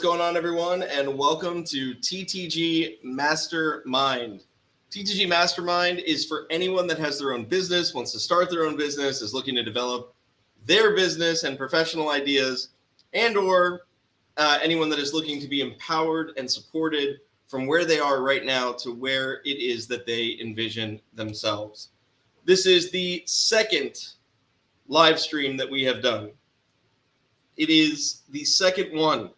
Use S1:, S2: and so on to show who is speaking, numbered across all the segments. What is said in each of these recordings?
S1: going on, everyone, and welcome to TTG Mastermind. TTG Mastermind is for anyone that has their own business, wants to start their own business, is looking to develop their business and professional ideas, and or anyone that is looking to be empowered and supported from where they are right now to where it is that they envision themselves. This is the second live stream that we have done. It is the second one.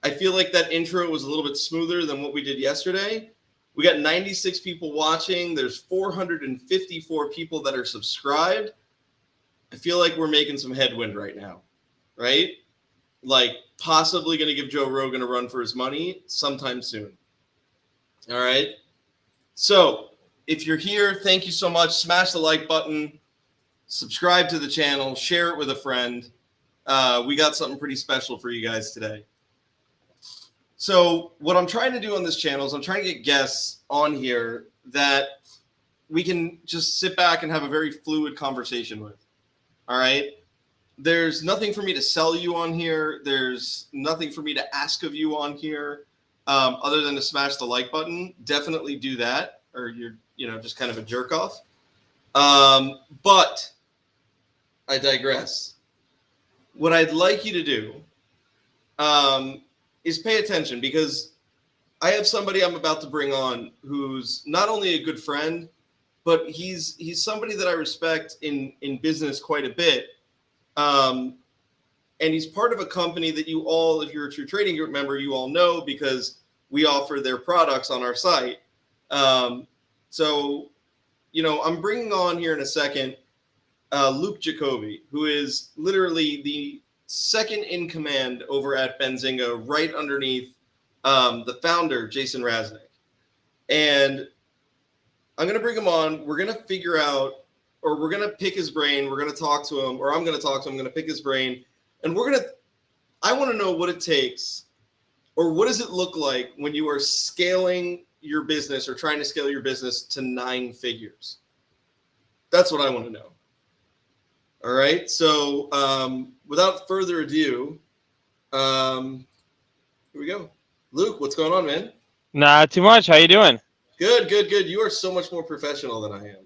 S1: I feel like that intro was a little bit smoother than what we did yesterday. We got 96 people watching. There's 454 people that are subscribed. I feel like we're making some headwind right now, right? Like possibly going to give Joe Rogan a run for his money sometime soon. All right. So if you're here, thank you so much. Smash the like button, subscribe to the channel, share it with a friend. We got something pretty special for you guys today. So what I'm trying to do on this channel is I'm trying to get guests on here that we can just sit back and have a very fluid conversation with. All right. There's nothing for me to sell you on here. There's nothing for me to ask of you on here other than to smash the like button. Definitely do that, or you're just kind of a jerk off. But I digress. What I'd like you to do is pay attention, because I have somebody I'm about to bring on who's not only a good friend, but he's somebody that I respect in business quite a bit. And he's part of a company that you all, if you're a True Trading Group member, you all know, because we offer their products on our site. So, I'm bringing on here in a second Luke Jacobi, who is literally the second in command over at Benzinga, right underneath the founder, Jason Raznick. And I'm going to bring him on. We're going to figure out, or we're going to pick his brain. We're going to talk to him, or I'm going to talk to him. I'm going to pick his brain. And I want to know what it takes, or what does it look like when you are scaling your business or trying to scale your business to 9 figures. That's what I want to know. All right. So without further ado, here we go. Luke, what's going on, man?
S2: Not too much. How you doing?
S1: Good, good, good. You are so much more professional than I am.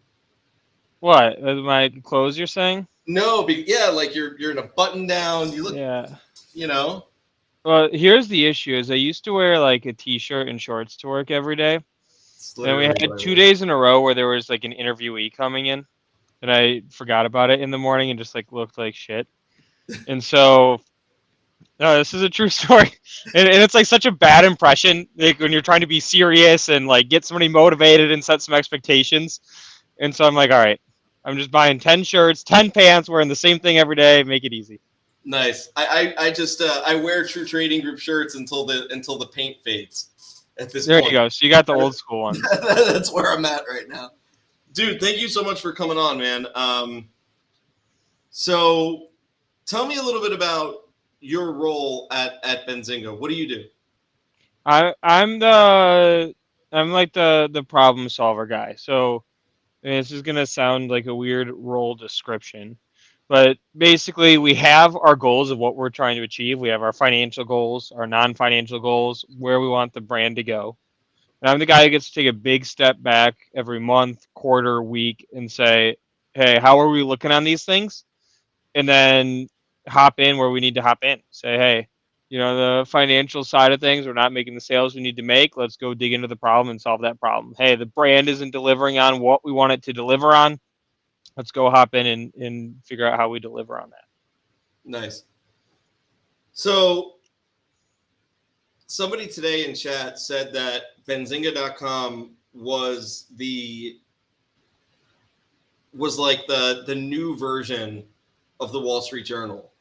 S2: What? My clothes you're saying?
S1: No, like you're in a button down. You look,
S2: yeah. Well, here's the issue: is I used to wear like a t-shirt and shorts to work every day, and we had 2 days in a row where there was like an interviewee coming in, and I forgot about it in the morning and just like looked like shit. And so, no, this is a true story, and it's like such a bad impression, like when you're trying to be serious and like get somebody motivated and set some expectations. And so I'm like, all right, I'm just buying 10 shirts, 10 pants, wearing the same thing every day. Make it easy.
S1: Nice. I just I wear True Trading Group shirts until the paint fades. At this point.
S2: There you go. So you got the old school one.
S1: That's where I'm at right now, dude. Thank you so much for coming on, man. So tell me a little bit about your role at Benzinga. What do you do?
S2: I'm like the problem solver guy. So this is gonna sound like a weird role description, but basically we have our goals of what we're trying to achieve. We have our financial goals, our non-financial goals, where we want the brand to go. And I'm the guy who gets to take a big step back every month, quarter, week, and say, hey, how are we looking on these things? And then hop in where we need to hop in. Say, hey, the financial side of things, we're not making the sales we need to make. Let's go dig into the problem and solve that problem. Hey, the brand isn't delivering on what we want it to deliver on. Let's go hop in and figure out how we deliver on that.
S1: Nice. So somebody today in chat said that Benzinga.com was like the new version of the Wall Street Journal.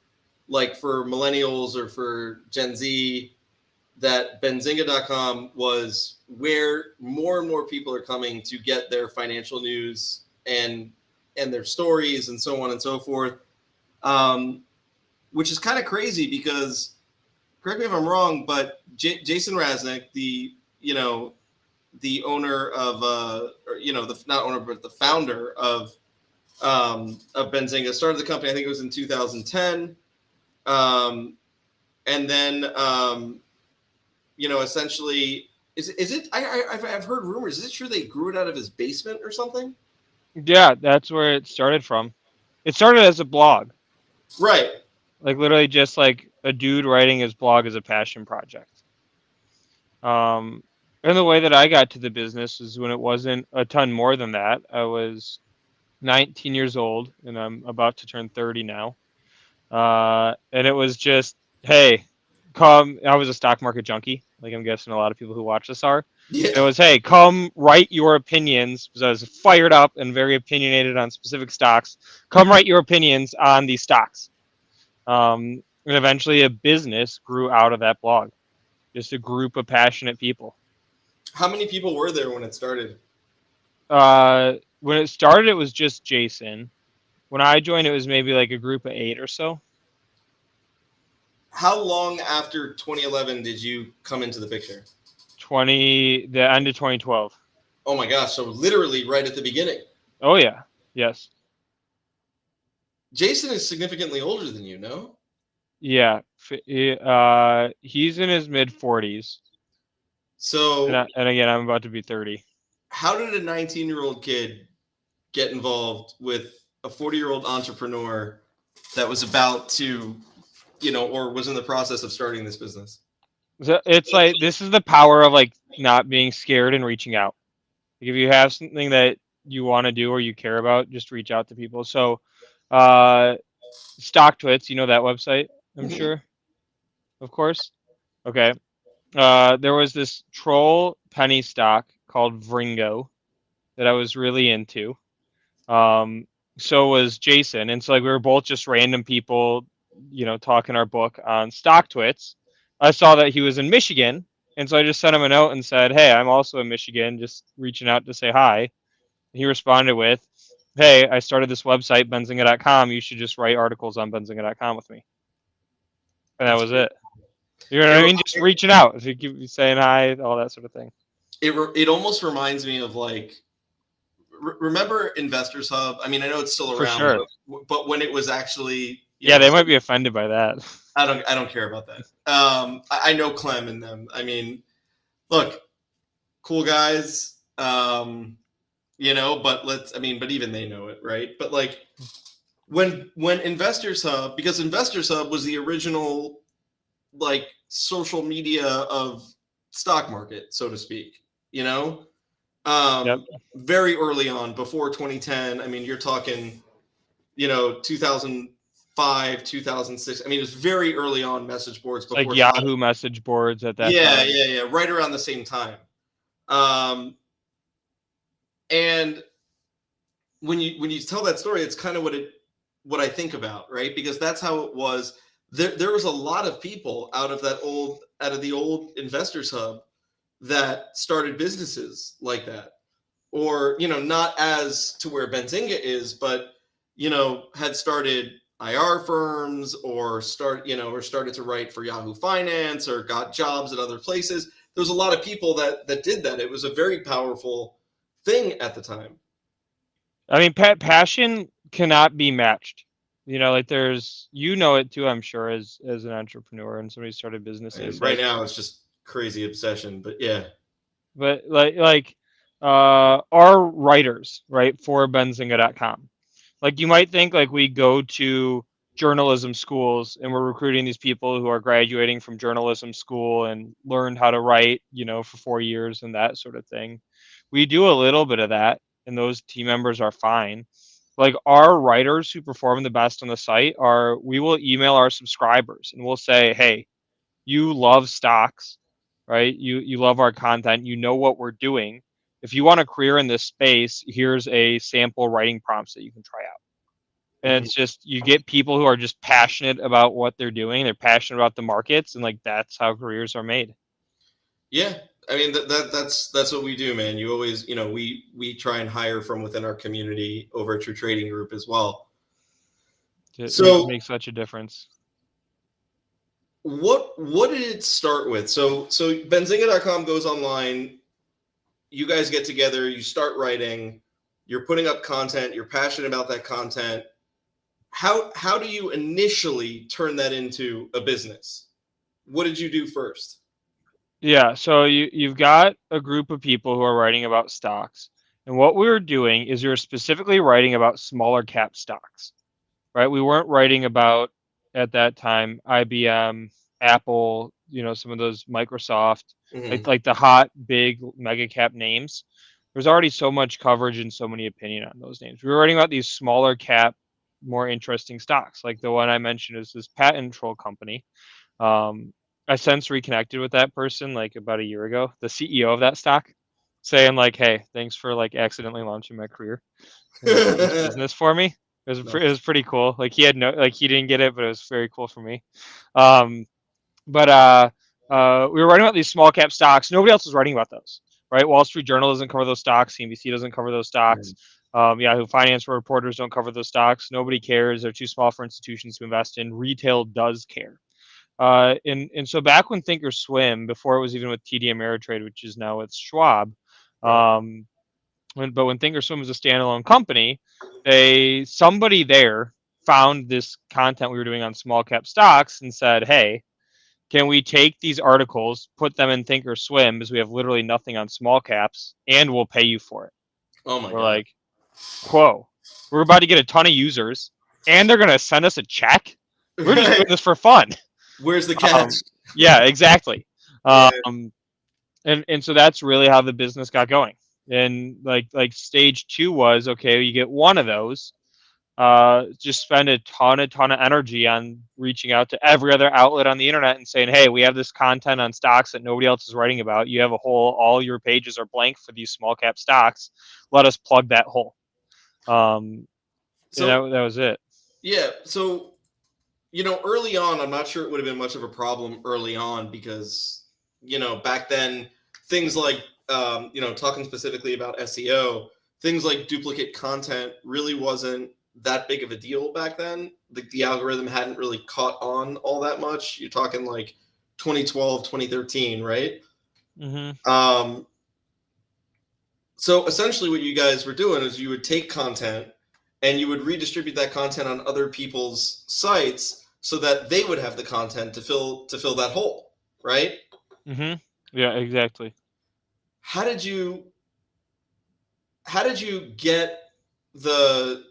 S1: Like for millennials or for Gen Z, that Benzinga.com was where more and more people are coming to get their financial news and their stories and so on and so forth, which is kind of crazy because, correct me if I'm wrong, but Jason Raznick, the owner of, not owner, but the founder of Benzinga, started the company, I think it was in 2010. And then essentially, is it? I've heard rumors. Is it true they grew it out of his basement or something?
S2: Yeah, that's where it started from. It started as a blog,
S1: Right.
S2: like literally just like a dude writing his blog as a passion project. Um, and the way that I got to the business is when it wasn't a ton more than that. I was 19 years old, and I'm about to turn 30 now. And it was just, hey, come. I was a stock market junkie, like I'm guessing a lot of people who watch this are.
S1: Yeah.
S2: And it was, hey, come write your opinions, because I was fired up and very opinionated on specific stocks. Come write your opinions on these stocks. And eventually a business grew out of that blog, just a group of passionate people.
S1: How many people were there when it started?
S2: When it started, it was just Jason. When I joined, it was maybe like a group of 8 or so.
S1: How long after 2011 did you come into the picture?
S2: The end of 2012.
S1: Oh my gosh! So literally right at the beginning.
S2: Oh yeah, yes,
S1: Jason is significantly older than you, no?
S2: yeah. He's in his mid 40s,
S1: So
S2: and again, I'm about to be 30.
S1: how did a 19-year-old kid get involved with a 40-year-old entrepreneur that was about to, or was in the process of starting this business?
S2: So it's like this is the power of like not being scared and reaching out. Like if you have something that you want to do or you care about, just reach out to people. So, uh, StockTwits, you know that website, I'm
S1: Mhm.
S2: sure, of course. Okay. There was this troll penny stock called Vringo that I was really into. Um, so was Jason, and so like we were both just random people, talking our book on StockTwits. I saw that he was in Michigan, and so I just sent him a note and said, "Hey, I'm also in Michigan, just reaching out to say hi." He responded with, "Hey, I started this website, Benzinga.com. You should just write articles on Benzinga.com with me." And that
S1: That's
S2: was
S1: great.
S2: it. You know what
S1: It,
S2: I
S1: re-
S2: mean? Just reaching out, if you keep saying hi, all that sort of thing.
S1: it almost reminds me of like, remember Investors Hub? I mean, I know it's still
S2: For
S1: around,
S2: sure.
S1: but when it was actually,
S2: Yeah, they might be offended by that.
S1: I don't care about that. I know Clem and them. I mean, look, cool guys. But even they know it, right? But like when Investors Hub, because Investors Hub was the original like social media of stock market, so to speak, you know,
S2: Yep.
S1: very early on, before 2010. I mean, you're talking, 2005, 2006. I mean, it was very early on message boards
S2: It's like
S1: before.
S2: Yahoo message boards at that
S1: Yeah,
S2: time.
S1: yeah, yeah, right around the same time. Um, and when you tell that story, it's kind of what I think about, right? Because that's how it was. There was a lot of people out of the old Investors Hub that started businesses like that, or not as to where Benzinga is, but had started IR firms, or started to write for Yahoo Finance, or got jobs at other places. There was a lot of people that did that. It was a very powerful thing at the time.
S2: I mean, passion cannot be matched. Like it too, I'm sure, as an entrepreneur and somebody who started
S1: And
S2: businesses.
S1: right
S2: Like,
S1: now it's just crazy obsession, but yeah.
S2: but our writers, right, for Benzinga.com. Like you might think like we go to journalism schools and we're recruiting these people who are graduating from journalism school and learned how to write, for 4 years and that sort of thing. We do a little bit of that, and those team members are fine. Like our writers who perform the best on the site we will email our subscribers and we'll say, hey, you love stocks, right? You love our content, you know what we're doing. If you want a career in this space, here's a sample writing prompts that you can try out. And
S1: Mhm.
S2: it's just you get people who are just passionate about what they're doing. They're passionate about the markets, and like that's how careers are made.
S1: Yeah, I mean that's what we do, man. You always, we try and hire from within our community over at True Trading Group as well.
S2: It
S1: So
S2: makes such a difference.
S1: what did it start with? So Benzinga.com goes online. You guys get together. You start writing. You're putting up content. You're passionate about that content. How do you initially turn that into a business? What did you do first?
S2: Yeah, so you've got a group of people who are writing about stocks, and what we were doing is we were specifically writing about smaller cap stocks, right? We weren't writing about at that time IBM, Apple, some of those Microsoft, like
S1: Hmm.
S2: like the hot big mega cap names. There's already so much coverage and so many opinion on those names. We were writing about these smaller cap, more interesting stocks, like the one I mentioned is this patent troll company. um, I since reconnected with that person like about a year ago, the CEO of that stock, saying like, "Hey, thanks for like accidentally launching my career in this business for me." It
S1: Nice.
S2: was pretty cool. Like he had no like he didn't get it, but it was very cool for me. Um, but we were writing about these small cap stocks. Nobody else was writing about those, right? Wall Street Journal doesn't cover those stocks. CNBC doesn't cover those stocks.
S1: Mhm.
S2: Yahoo Finance reporters don't cover those stocks. Nobody cares. They're too small for institutions to invest in. Retail does care. And so back when Thinkorswim, before it was even with TD Ameritrade, which is now with Schwab,
S1: Right.
S2: um, when Thinkorswim was a standalone company, somebody there found this content we were doing on small cap stocks and said, "Hey, can we take these articles, put them in Thinkorswim because we have literally nothing on small caps, and we'll pay you for it?"
S1: Oh my
S2: We're
S1: God.
S2: like, "Whoa, we're about to get a ton of users, and they're gonna send us a check. We're just
S1: Right.
S2: doing this for fun."
S1: Where's the catch?
S2: Yeah, exactly.
S1: Yeah.
S2: Um, and so that's really how the business got going. And like stage two was okay. You get one of those. Just spend a ton of energy on reaching out to every other outlet on the internet and saying, "Hey, we have this content on stocks that nobody else is writing about. You have a hole. All your pages are blank for these small cap stocks. Let us plug that hole." And
S1: So
S2: that was it.
S1: yeah. So early on, I'm not sure it would have been much of a problem early on because back then things like talking specifically about SEO, things like duplicate content really wasn't that big of a deal back then. The algorithm hadn't really caught on all that much. You're talking like 2012, 2013, right?
S2: Hmm.
S1: Um, So essentially, what you guys were doing is you would take content and you would redistribute that content on other people's sites so that they would have the content to fill that hole, right?
S2: Hmm. Yeah, exactly.
S1: How did you how did you get the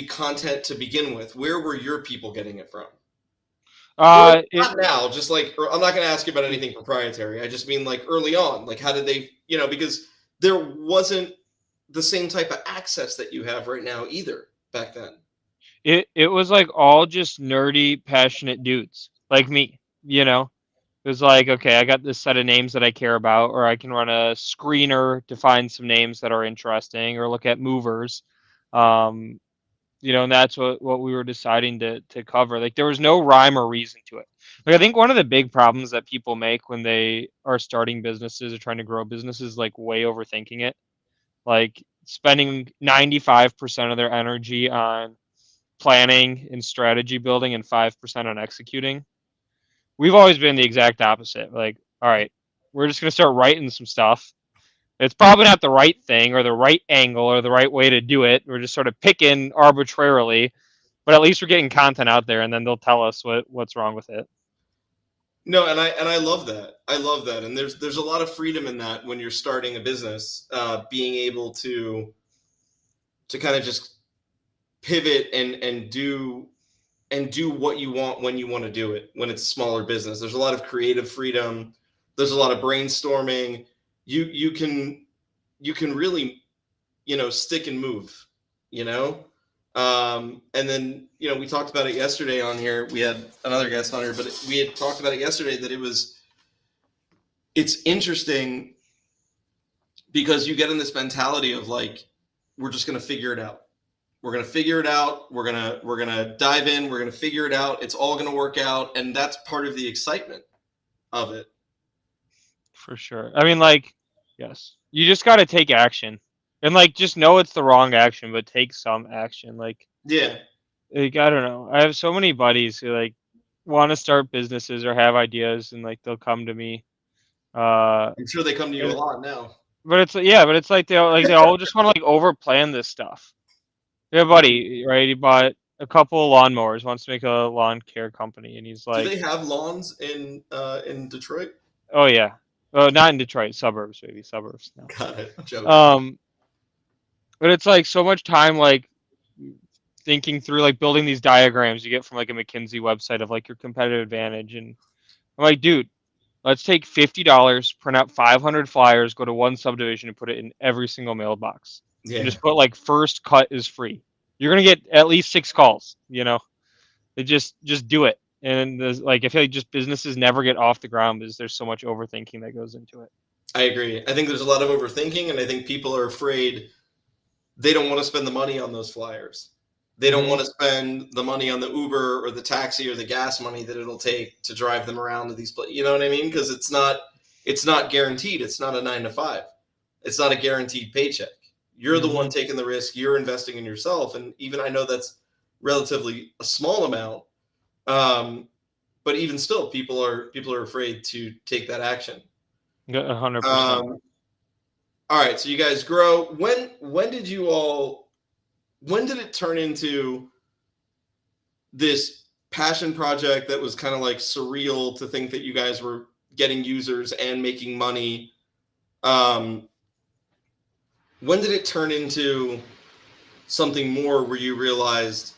S1: content to begin with? Where were your people getting it from? Or
S2: It
S1: not now, just like I'm not going to ask you about anything proprietary. I just mean like early on, like how did they, because there wasn't the same type of access that you have right now either back then.
S2: it was like all just nerdy, passionate dudes like me. It was like, okay, I got this set of names that I care about, or I can run a screener to find some names that are interesting, or look at movers. Um, and that's what we were deciding to cover. Like there was no rhyme or reason to it. Like I think one of the big problems that people make when they are starting businesses or trying to grow businesses, like way overthinking it, like spending 95% of their energy on planning and strategy building and 5% on executing. We've always been the exact opposite. Like, all right, we're just gonna start writing some stuff. It's probably not the right thing or the right angle or the right way to do it. We're just sort of picking arbitrarily, but at least we're getting content out there, and then they'll tell us what's wrong with it.
S1: No, and I love that. I love that, and there's a lot of freedom in that when you're starting a business, being able to kind of just pivot and do what you want when you want to do it. When it's a smaller business, there's a lot of creative freedom. There's a lot of brainstorming. You can really stick and move. You know, and then we talked about it yesterday on here. We had another guest on here, but we had talked about it yesterday that it's interesting because you get in this mentality of like we're just gonna figure it out. We're gonna figure it out. We're gonna dive in. We're gonna figure it out. It's all gonna work out, and that's part of the excitement of it.
S2: For sure. I mean, like, yes, you just got to take action, and like just know it's the wrong action, but take some action.
S1: Yeah,
S2: Like I don't know. I have so many buddies who like want to start businesses or have ideas, and like they'll come to me. Uh,
S1: I'm sure they come to you a
S2: and
S1: lot now.
S2: but it's like they all just want to like over plan this stuff. Yeah, buddy, right? He bought a couple of lawnmowers, wants to make a lawn care company, and he's
S1: Do they
S2: like,
S1: have lawns in Detroit?
S2: "Oh yeah." Not in Detroit, suburbs, maybe suburbs now.
S1: Got it. Joking.
S2: Um, but it's like so much time, like thinking through, like building these diagrams you get from like a McKinsey website of like your competitive advantage. And I'm like, dude, let's take $50, print out 500 flyers, go to one subdivision and put it in every single mailbox, and
S1: Yeah,
S2: just put like first cut is free. You're gonna get at least 6 calls. It just do it. And there's, like, I feel like just businesses never get off the ground because there's so much overthinking that goes into it.
S1: I agree. I think there's a lot of overthinking, and I think people are afraid they don't want to spend the money on those flyers. They don't
S2: Hmm.
S1: want to spend the money on the Uber or the taxi or the gas money that it'll take to drive them around to these places. You know what I mean? Because it's not guaranteed. It's not a 9 to 5. It's not a guaranteed paycheck. You're the
S2: Hmm.
S1: one taking the risk. You're investing in yourself, and even I know that's relatively a small amount, but even still, people are afraid to take that action.
S2: 100%.
S1: Um, all right, so you guys grow. When did it turn into this passion project that was kind of like surreal to think that you guys were getting users and making money? Um, when did it turn into something more where you realized,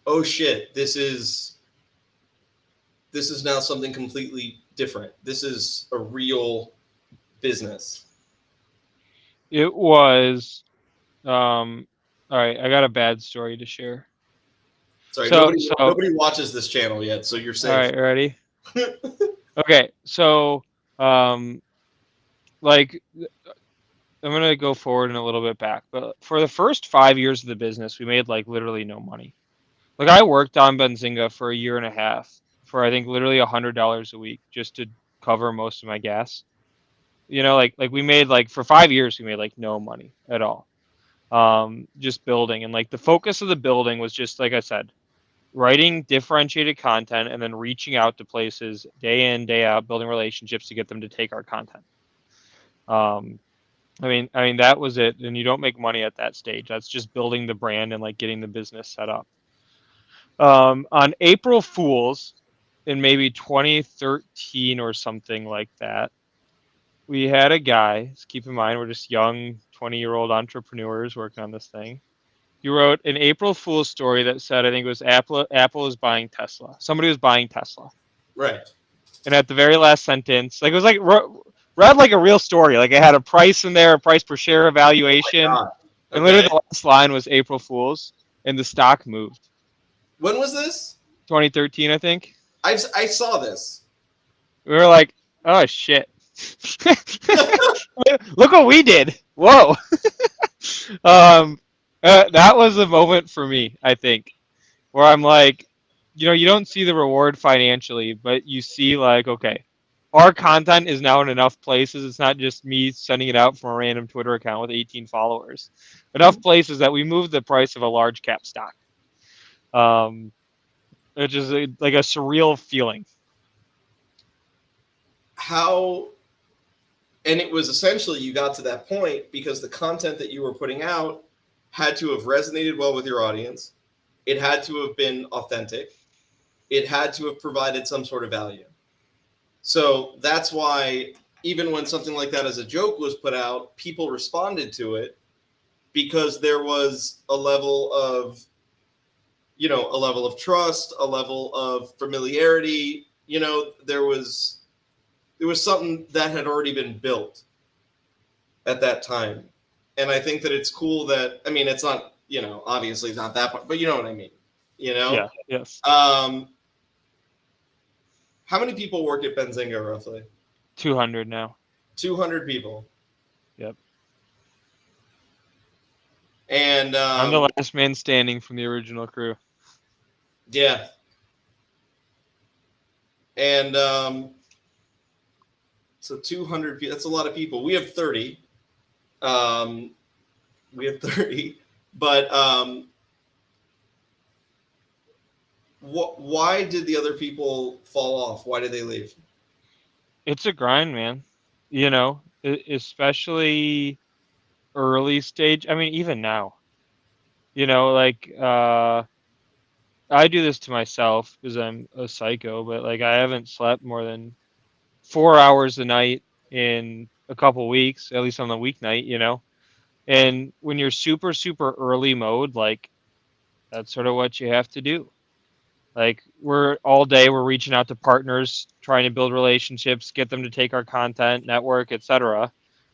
S1: oh shit, this is now something completely different. This is a real business.
S2: It was. All right, I got a bad story to share.
S1: Sorry,
S2: So,
S1: nobody
S2: so, all
S1: nobody watches this channel yet, so you're safe.
S2: right, ready? Okay, so, um, like, I'm gonna go forward and a little bit back, but for the first 5 years of the business, we made like literally no money. Like, I worked on Benzinga for a year and a half for I think literally $100 a week just to cover most of my gas. Like we made like for 5 years we made like no money at all. Just building, and like the focus of the building was just like I said, writing differentiated content and then reaching out to places day in day out, building relationships to get them to take our content. Um, I mean that was it. And you don't make money at that stage. That's just building the brand and like getting the business set up. On April Fools in maybe 2013 or something like that, we had a guy. Keep in mind, we're just young 20-year-old entrepreneurs working on this thing. He wrote an April Fool's story that said, I think it was Apple is buying Tesla. Somebody was buying Tesla.
S1: Right.
S2: And at the very last sentence, like it was like read like a real story. Like it had a price in there, a price per share evaluation.
S1: Ah,
S2: And literally
S1: okay.
S2: the last line was April Fool's, and the stock moved.
S1: When was this?
S2: 2013, I think.
S1: I saw this.
S2: We were like, oh shit. Look what we did. Whoa. um, that was a moment for me, I think, where I'm like, you don't see the reward financially, but you see like, okay, our content is now in enough places. It's not just me sending it out from a random Twitter account with 18 followers. Enough places that we move the price of a large cap stock, um, which is like a surreal feeling.
S1: How and it was essentially you got to that point because the content that you were putting out had to have resonated well with your audience. It had to have been authentic. It had to have provided some sort of value. So that's why even when something like that as a joke was put out, people responded to it because there was a level of trust, a level of familiarity. There was something that had already been built at that time. And I think that it's cool that, I mean, it's not, obviously it's not that part, but you know what I mean. You know?
S2: Yeah. Yes.
S1: Um, how many people work at Benzinga roughly?
S2: 200 now.
S1: 200 people.
S2: Yep.
S1: And
S2: I'm the last man standing from the original crew.
S1: yeah. And so 200 people, that's a lot of people. We have 30. Um, we have 30. But why did the other people fall off? Why did they leave?
S2: It's a grind, man. Especially early stage. I mean, even now. Like I do this to myself because I'm a psycho, but like I haven't slept more than 4 hours a night in a couple weeks, at least on the weeknight, you know. And when you're super, super early mode, like that's sort of what you have to do. Like we're all day, we're reaching out to partners, trying to build relationships, get them to take our content, network, etc.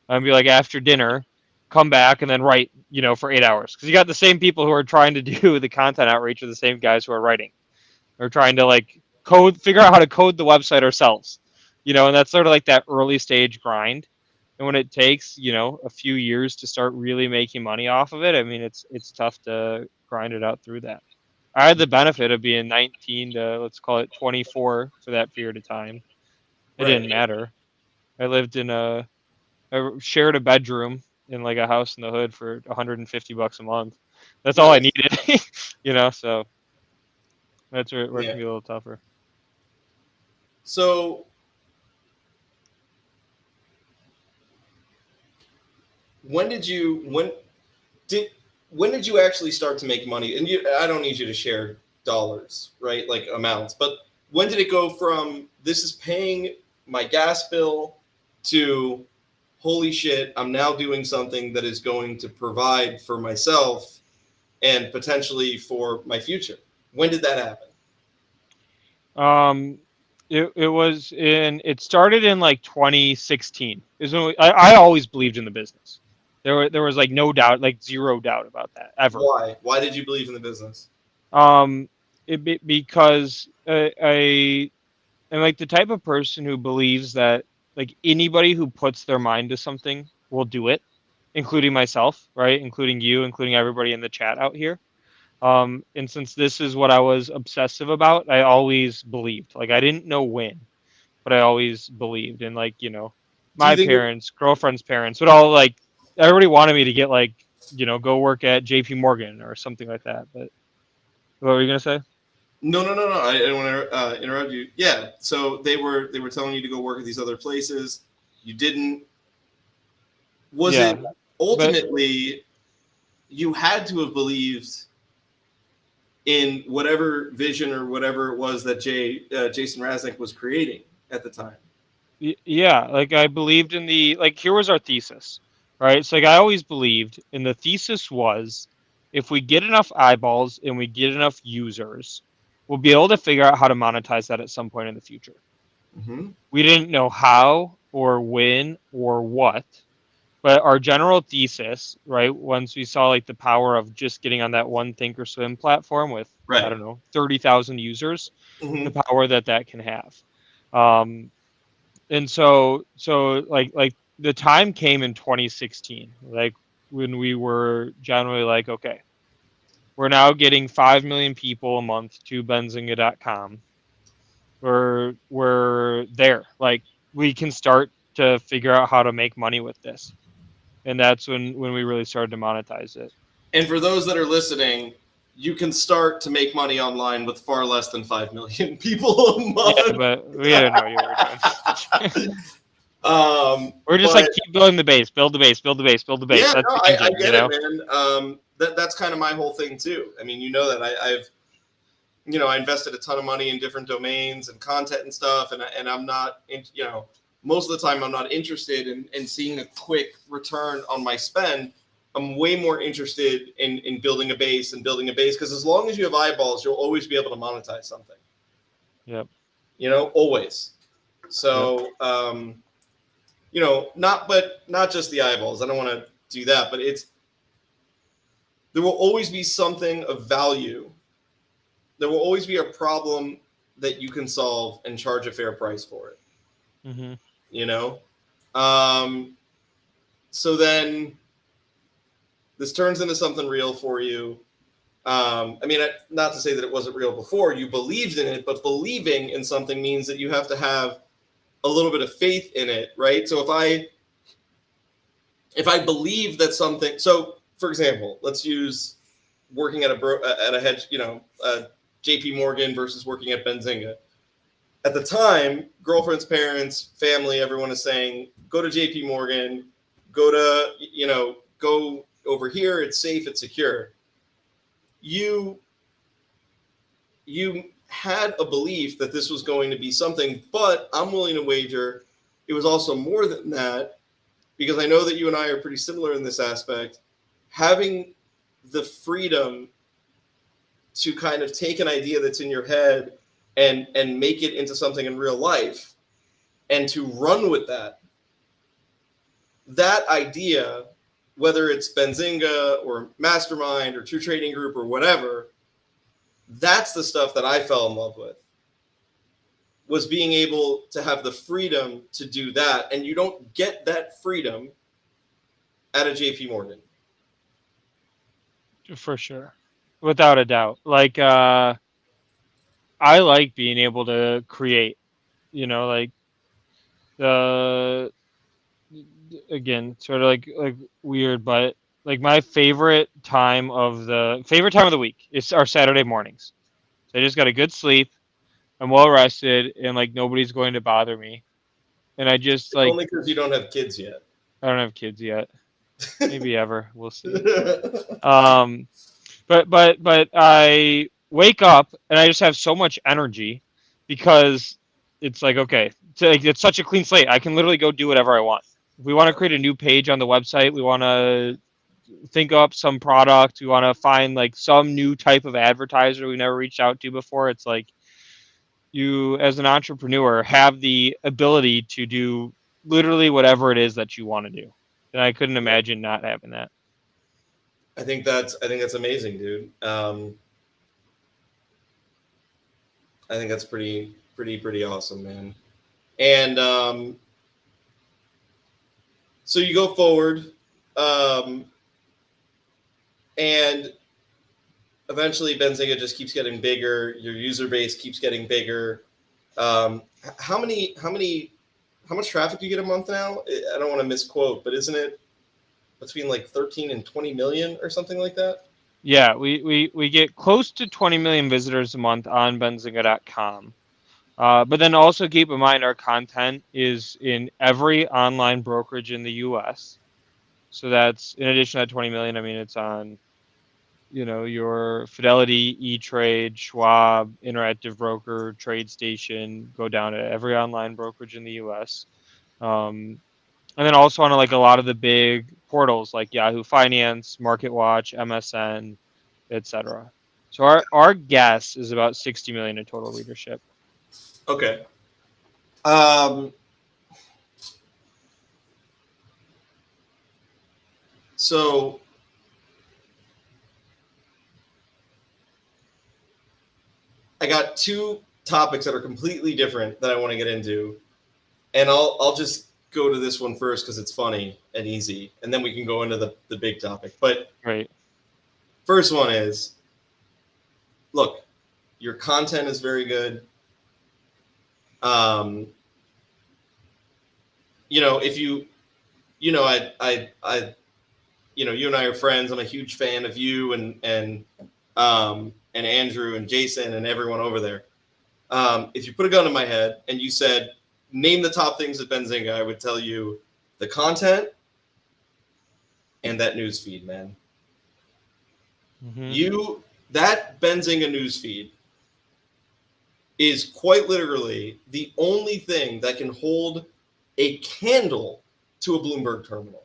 S2: And be like after dinner, come back and then write, you know, for 8 hours because you got the same people who are trying to do the content outreach are the same guys who are writing. We're trying to like figure out how to code the website ourselves, you know, and that's sort of like that early stage grind. And when it takes, you know, a few years to start really making money off of it, I mean, it's tough to grind it out through that. I had the benefit of being 19 to let's call it 24 for that period of time. It
S1: Right.
S2: didn't matter. I lived in I shared a bedroom in like a house in the hood for $150 a month. That's all I
S1: Nice.
S2: needed, you know. So that's where it
S1: Yeah.
S2: can be a little tougher.
S1: So when did you did when did you actually start to make money? And I don't need you to share dollars, right? Like amounts, but when did it go from this is paying my gas bill to holy shit, I'm now doing something that is going to provide for myself and potentially for my future? When did that happen?
S2: Um, it started in like 2016. Is when I always believed in the business. There was like no doubt, like zero doubt about that ever.
S1: Why? Why did you believe in the business?
S2: Um, because I am like the type of person who believes that like anybody who puts their mind to something will do it, including myself, right? Including you, including everybody in the chat out here. And since this is what I was obsessive about, I always believed. Like I didn't know when, but I always believed. And like, you know,
S1: Do you
S2: my
S1: think it,
S2: parents, girlfriend's parents would all like everybody wanted me to get like, you know, go work at JP Morgan or something like that. But what were you gonna say?
S1: no, no, no, no. I didn't want to interrupt you. Yeah. So they were telling you to go work at these other places. You didn't. Was it
S2: Yeah. But
S1: ultimately you had to have believed in whatever vision or whatever it was that Jason Raznick was creating at the time?
S2: yeah, like I believed in the like here was our thesis, right? So like I always believed and the thesis was if we get enough eyeballs and we get enough users, we'll be able to figure out how to monetize that at some point in the future.
S1: Mm-hmm.
S2: We didn't know how or when or what, but our general thesis, right, once we saw like the power of just getting on that one Thinkorswim platform with I
S1: Right.
S2: don't know 30,000 users, the
S1: Mm-hmm.
S2: power that that can have. Um, and so like the time came in 2016 like when we were generally like okay we're now getting 5 million people a month to benzinga.com. We're there, like we can start to figure out how to make money with this, and that's when we really started to monetize it.
S1: And for those that are listening, you can start to make money online with far less than 5 million people a
S2: Yeah,
S1: month.
S2: but we had no idea what we're doing. We're just
S1: But
S2: like keep building the base, build the base, build the base, build the base.
S1: yeah,
S2: That's
S1: no,
S2: the
S1: I
S2: engine, you
S1: get it,
S2: know.
S1: man. That's kind of my whole thing too. I mean, you know that I've I invested a ton of money in different domains and content and stuff, and I'm not, most of the time I'm not interested in seeing a quick return on my spend. I'm way more interested in building a base and building a base because as long as you have eyeballs, you'll always be able to monetize something.
S2: Yep.
S1: Always.
S2: Yep.
S1: So, not just the eyeballs. I don't want to do that, but there will always be something of value. There will always be a problem that you can solve and charge a fair price for it.
S2: Hmm.
S1: You know, um, so then this turns into something real for you. I mean, not to say that it wasn't real before. You believed in it, but believing in something means that you have to have a little bit of faith in it, right? So if I believe that something, so for example, let's use working at a hedge, J.P. Morgan versus working at Benzinga. At the time, girlfriend's parents, family, everyone is saying, go to JP Morgan, go over here. It's safe, it's secure. You you had a belief that this was going to be something, but I'm willing to wager it was also more than that, because I know that you and I are pretty similar in this aspect. Having the freedom to kind of take an idea that's in your head and make it into something in real life and to run with that idea, whether it's Benzinga or Mastermind or True Trading Group or whatever, that's the stuff that I fell in love with, was being able to have the freedom to do that. And you don't get that freedom at a JP Morgan.
S2: For sure. Without a doubt. Like, I like being able to create, like the, again, sort of like weird, but like my favorite time of the week is our Saturday mornings. So I just got a good sleep. I'm well rested, and like nobody's going to bother me. And I just
S1: It's
S2: like
S1: only because you don't have kids yet.
S2: I don't have kids yet. Maybe ever. We'll see. Um, but I wake up and I just have so much energy because it's like, okay, it's such a clean slate. I can literally go do whatever I want. If we want to create a new page on the website, we want to think up some product, we want to find like some new type of advertiser we never reached out to before. It's like you, as an entrepreneur, have the ability to do literally whatever it is that you want to do. And I couldn't
S1: Yeah.
S2: imagine not having that.
S1: I think that's amazing, dude. I think that's pretty awesome, man. And so you go forward, and eventually Benzinga just keeps getting bigger. Your user base keeps getting bigger. How much traffic do you get a month now? I don't want to misquote, but isn't it between like 13 and 20 million or something like that?
S2: Yeah, we get close to 20 million visitors a month on benzinga.com. But then also keep in mind our content is in every online brokerage in the US. So that's in addition to that 20 million, I mean, it's on, your Fidelity, E-Trade, Schwab, Interactive Broker, TradeStation, go down to every online brokerage in the US. And then also on like a lot of the big portals like Yahoo Finance, MarketWatch, MSN, etc. So our guess is about 60 million in total readership.
S1: Okay. So I got two topics that are completely different that I want to get into, and I'll just go to this one first because it's funny and easy, and then we can go into the big topic. But
S2: Right.
S1: first one is, look, your content is very good. If you and I are friends. I'm a huge fan of you and Andrew and Jason and everyone over there. If you put a gun in my head and you said, name the top things at Benzinga, I would tell you the content and that news feed, man.
S2: Mm-hmm.
S1: That Benzinga news feed is quite literally the only thing that can hold a candle to a Bloomberg terminal.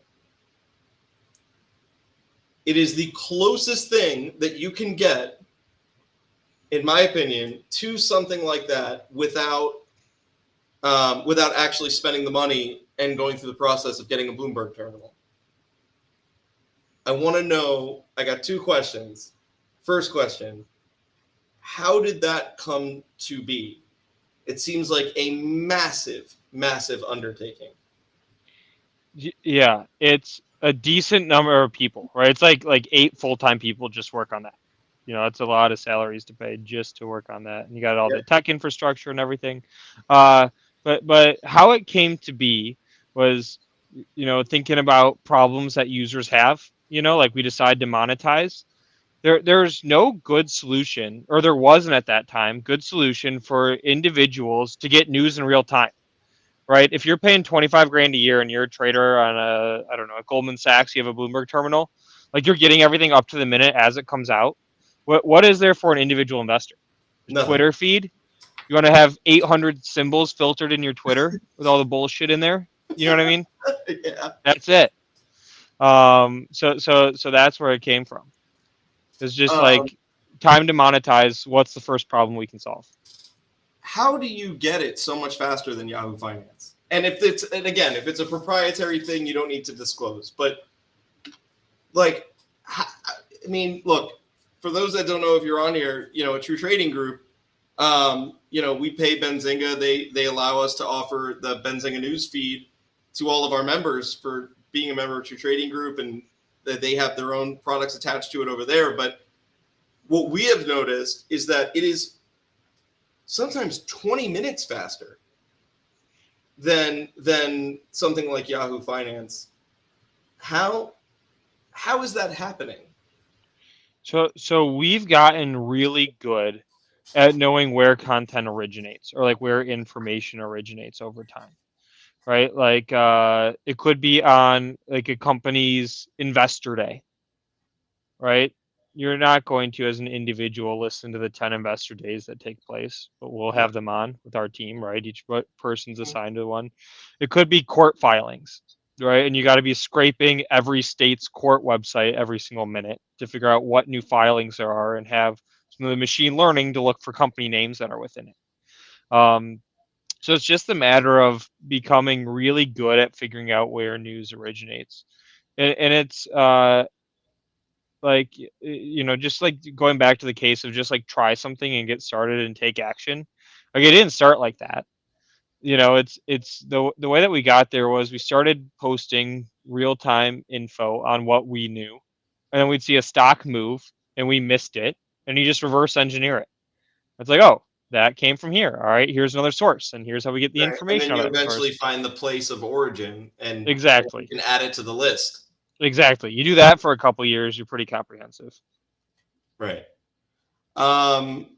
S1: It is the closest thing that you can get, in my opinion, to something like that without actually spending the money and going through the process of getting a Bloomberg terminal. I want to know, I got two questions. First question, how did that come to be? It seems like a massive, massive undertaking.
S2: Yeah, it's a decent number of people, right? It's like 8 full-time people just work on that. It's a lot of salaries to pay just to work on that, and you got all
S1: Yep.
S2: the tech infrastructure and everything. But how it came to be was, thinking about problems that users have. Like we decide to monetize. There's no good solution, or there wasn't at that time, good solution for individuals to get news in real time. Right? If you're paying 25 grand a year and you're a trader on I don't know, at Goldman Sachs, you have a Bloomberg terminal, like you're getting everything up to the minute as it comes out. What is there for an individual investor?
S1: Nothing.
S2: Twitter feed, You want to have 800 symbols filtered in your Twitter with all the bullshit in there. You know what I mean?
S1: Yeah.
S2: That's it. So that's where it came from. It's just
S1: Um,
S2: like time to monetize. What's the first problem we can solve?
S1: how do you get it so much faster than Yahoo Finance? And if it's a proprietary thing, you don't need to disclose. But like, I mean, look, for those that don't know, if you're on here, a True Trading Group, we pay Benzinga. They allow us to offer the Benzinga news feed to all of our members for being a member of True Trading Group, and that they have their own products attached to it over there. But what we have noticed is that it is sometimes 20 minutes faster than something like Yahoo Finance. How is that happening?
S2: So we've gotten really good at knowing where content originates or like where information originates over time, right? Like it could be on like a company's investor day, right? You're not going to, as an individual, listen to the 10 investor days that take place, but we'll
S1: Right.
S2: have them on with our team, right? Each person's assigned to one. It could be court filings, right? And you got to be scraping every state's court website every single minute to figure out what new filings there are and have some of the machine learning to look for company names that are within it. So it's just a matter of becoming really good at figuring out where news originates. And it's like just like going back to the case of just like try something and get started and take action. Like it didn't start like that. It's the way that we got there was we started posting real time info on what we knew, and then we'd see a stock move and we missed it, and you just reverse engineer it. It's like, oh, that came from here. All right, here's another source, and here's how we get the
S1: Right. And then
S2: information out
S1: you
S2: of that
S1: eventually
S2: source.
S1: find the place of origin, and you
S2: Exactly,
S1: can add it to the list.
S2: exactly. You do that for a couple years, you're pretty comprehensive.
S1: Right. Um,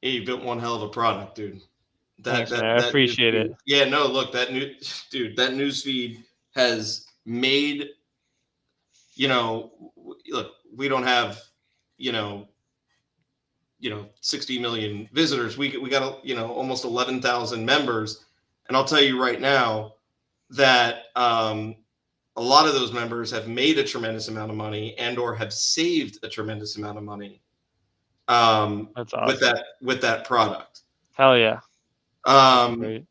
S1: yeah, you built one hell of a product, dude. That
S2: Thanks,
S1: that
S2: man. I
S1: that news
S2: appreciate
S1: feed.
S2: it.
S1: Yeah, no, look, that news feed has made, look, we don't have, you know, 60 million visitors. We got, almost 11,000 members, and I'll tell you right now that a lot of those members have made a tremendous amount of money and or have saved a tremendous amount of money
S2: That's
S1: with
S2: awesome.
S1: that product.
S2: Hell yeah. That's
S1: Um,
S2: great.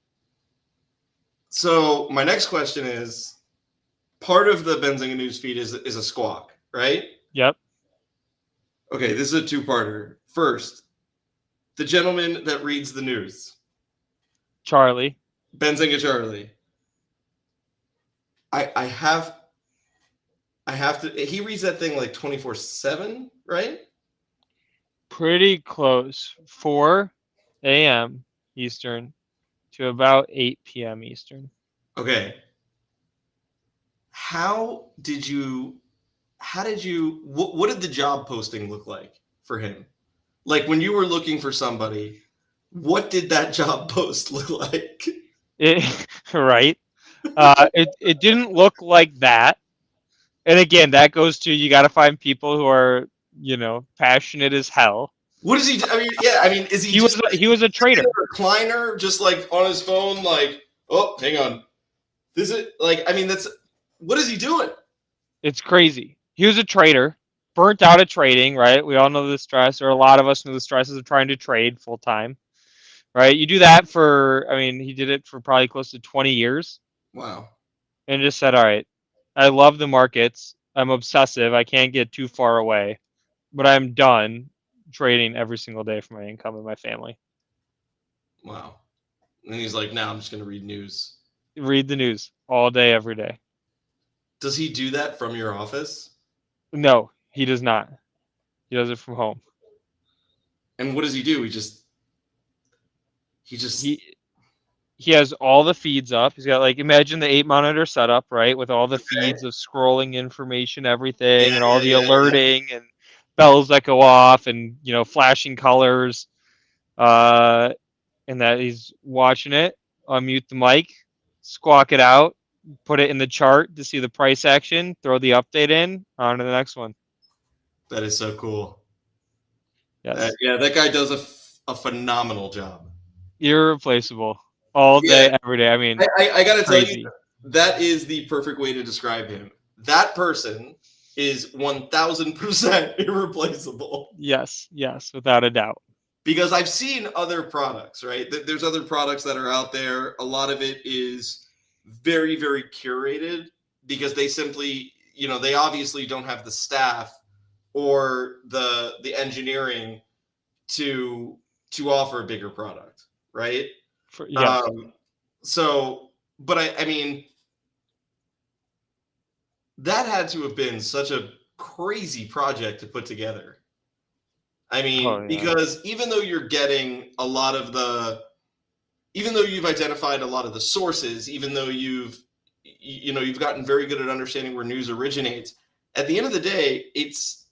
S1: so my next question is, part of the Benzinga news feed is a squawk, right?
S2: Yep.
S1: Okay, this is a two-parter. First, the gentleman that reads the news,
S2: Charlie.
S1: Benzinga Charlie. I I have I have to. He reads that thing like 24/7, right?
S2: Pretty close. 4 a.m. Eastern to about 8 p.m. Eastern.
S1: Okay. How did you? How did you? What did the job posting look like for him? Like when you were looking for somebody, what did that job post look like?
S2: Right. It didn't look like that. And again, that goes to you got to find people who are, passionate as hell.
S1: What is he? I mean, yeah. I mean, is he
S2: He
S1: just
S2: was
S1: like
S2: he was a
S1: in
S2: trader.
S1: a recliner, just like on his phone, like, oh, hang on, this is like. I mean, that's what is he doing?
S2: It's crazy. He was a trader, burnt out at trading, right? We all know the stress, or a lot of us know the stresses of trying to trade full time, right? You do that for, I mean, he did it for probably close to 20 years
S1: Wow.
S2: and just said, all right, I love the markets. I'm obsessive. I can't get too far away, but I'm done trading every single day for my income and my family.
S1: Wow. And he's like, now I'm just going to read news.
S2: Read the news all day, every day.
S1: Does he do that from your office?
S2: No, he does not. He does it from home.
S1: And what does he do? He just
S2: He he has all the feeds up. He's got like imagine the 8 monitor setup, right, with all the
S1: okay.
S2: feeds of scrolling information,
S1: Yeah,
S2: everything, and all
S1: yeah,
S2: the
S1: yeah, yeah.
S2: alerting and bells that go off, and flashing colors. Uh, and that he's watching it. Unmute the mic, squawk it out, put it in the chart to see the price action, throw the update in, on to the next one.
S1: That is so cool.
S2: Yes.
S1: Yeah, that guy does a phenomenal job.
S2: Irreplaceable. All
S1: Yeah,
S2: day, every day. I mean,
S1: I got to tell you,
S2: crazy.
S1: that is the perfect way to describe him. That person is 1000% irreplaceable.
S2: Yes, yes, without a doubt.
S1: Because I've seen other products, right? There's other products that are out there. A lot of it is very, very curated because they simply, they obviously don't have the staff or the engineering to offer a bigger product, right?
S2: Yes.
S1: Um, so, but I mean, that had to have been such a crazy project to put together. I
S2: Oh
S1: mean,
S2: yeah.
S1: because even though you're getting a lot of even though you've identified a lot of the sources, even though you've gotten very good at understanding where news originates, at the end of the day, it's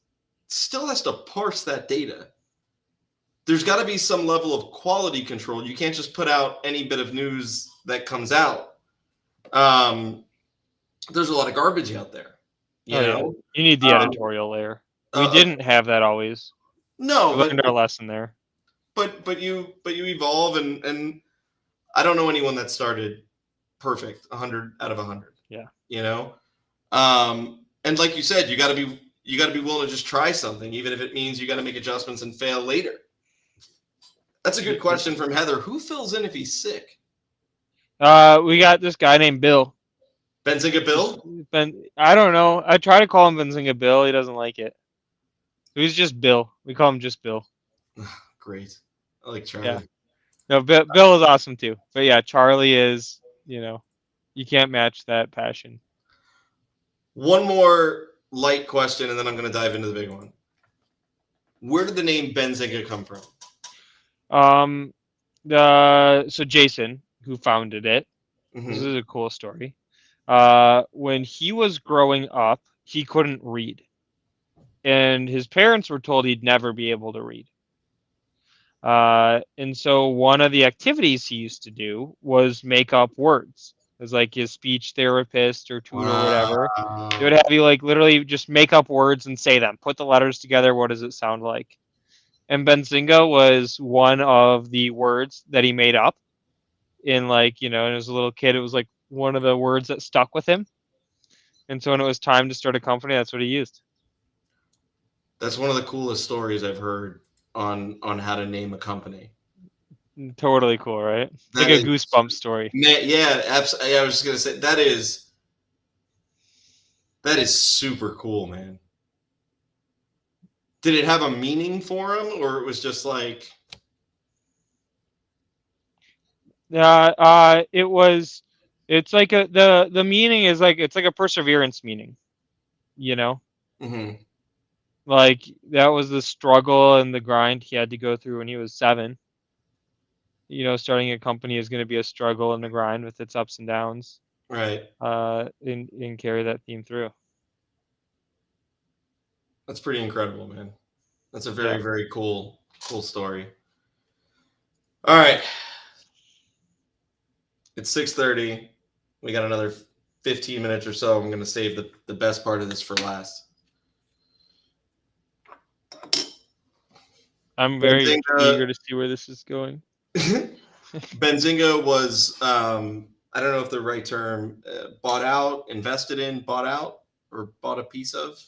S1: still has to parse that data. There's got to be some level of quality control. You can't just put out any bit of news that comes out. Um, there's a lot of garbage out there, you
S2: Oh yeah.
S1: know.
S2: You need the
S1: Um,
S2: editorial layer. We
S1: uh,
S2: didn't have that always.
S1: no,
S2: We learned our lesson there.
S1: but you evolve, and I don't know anyone that started perfect 100 out of 100.
S2: Yeah.
S1: You know, and like you said, you got to be willing to just try something, even if it means you got to make adjustments and fail later. That's a good question from Heather. Who fills in if he's sick?
S2: We got this guy named Bill.
S1: Benzinga
S2: Just
S1: Bill?
S2: I don't know. I try to call him Benzinga Bill. He doesn't like it. He's just Bill. We call him just Bill.
S1: Great. I like
S2: Yeah.
S1: Charlie.
S2: No, Bill is awesome too. But yeah, Charlie is, you can't match that passion.
S1: One more light question, and then I'm going to dive into the big one. Where did the name Benzinga come from?
S2: Um, so Jason, who founded it, this
S1: Mm-hmm.
S2: is a cool story. When he was growing up, he couldn't read, and his parents were told he'd never be able to read. And so one of the activities he used to do was make up words. It was like his speech therapist or tutor, whatever. They would
S1: Wow.
S2: have you like literally just make up words and say them. Put the letters together. What does it sound like? And Benzinga was one of the words that he made up in and as a little kid, it was like one of the words that stuck with him. And so when it was time to start a company, that's what he used.
S1: That's one of the coolest stories I've heard on how to name a company.
S2: Totally cool, right? It's like
S1: That
S2: a
S1: is,
S2: goosebump story.
S1: man, yeah, absolutely. I was just gonna say that is super cool, man. Did it have a meaning for him, or it was just like,
S2: It was. It's like the meaning is like it's like a perseverance meaning, you know.
S1: mm-hmm,
S2: Like that was the struggle and the grind he had to go through when he was 7. Starting a company is going to be a struggle and the grind with its ups and downs.
S1: right?
S2: And carry that theme through.
S1: That's pretty incredible, man. That's a
S2: Yeah.
S1: very, very cool story. All right, it's 6:30. We got another 15 minutes or so. I'm gonna save the best part of this for last.
S2: I'm very
S1: Benzinga,
S2: eager to see where this is going.
S1: Benzinga was I don't know if the right term, bought out, invested in, bought out, or bought a piece of.